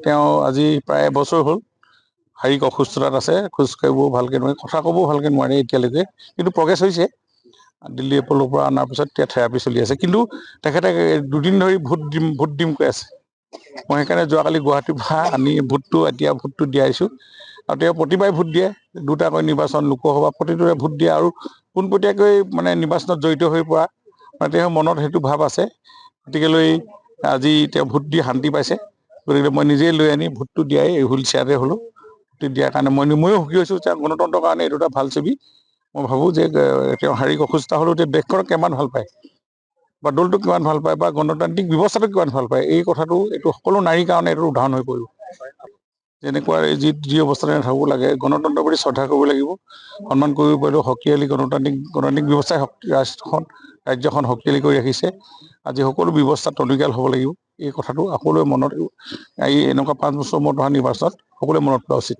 তেওঁ আজি প্ৰায় এবছৰ হ'ল শাৰীৰিক অসুস্থতাত আছে, খোজ কাঢ়িবও ভালকৈ নোৱাৰে, কথা ক'বও ভালকৈ নোৱাৰে এতিয়ালৈকে, কিন্তু প্ৰগ্ৰেছ হৈছে। দিল্লী এপ'লৰ পৰা অনাৰ পিছত এতিয়া থেৰাপি চলি আছে, কিন্তু তেখেতে 2 দিন ধৰি ভোট দিম কৈ আছে। মই সেইকাৰণে যোৱাকালি গুৱাহাটীৰ পৰা আনি ভোটটো দিয়াইছোঁ। আৰু তেওঁ প্ৰতিবাৰে ভোট দিয়ে, 2টাকৈ নিৰ্বাচন, লোকসভা প্ৰতিটোৰে ভোট দিয়ে আৰু পোনপটীয়াকৈ মানে নিৰ্বাচনত জড়িত হৈ পৰা তেওঁৰ মনত সেইটো ভাৱ আছে। গতিকেলৈ আজি তেওঁ ভোট দি শান্তি পাইছে। গতিকে মই নিজেই লৈ আনি ভোটটো দিয়াই হুইল চেয়াৰতে হ'লোঁ। দিয়াৰ কাৰণে ময়ো সুখী হৈছোঁ যে গণতন্ত্ৰৰ কাৰণে এইটো এটা ভাল ছবি। মই ভাবোঁ যে তেওঁ শাৰীৰিক অসুস্থ হ'লেও এতিয়া দেশখনক কিমান ভাল পায় বা দলটোক কিমান ভাল পায় বা গণতান্ত্ৰিক ব্যৱস্থাটোক কিমান ভাল পায়, এই কথাটো এইটো সকলো নাৰীৰ কাৰণে এইটো উদাহৰণ হৈ পৰিব। যেনেকুৱা যি অৱস্থাতে নাথাকিব লাগে, গণতন্ত্ৰৰ প্ৰতি শ্ৰদ্ধা কৰিব লাগিব, সন্মান কৰিব পাৰিব। শক্তিশালী গণতান্ত্ৰিক ব্যৱস্থাই ৰাজ্যখন শক্তিশালী কৰি ৰাখিছে। আজি সকলো ব্যৱস্থা টনকিয়াল হ'ব লাগিব, এই কথাটো সকলোৱে মনত, এই এনেকুৱা 5 বছৰ মূৰত হোৱা নিৰ্বাচনত সকলোৱে মনত পেলোৱা উচিত।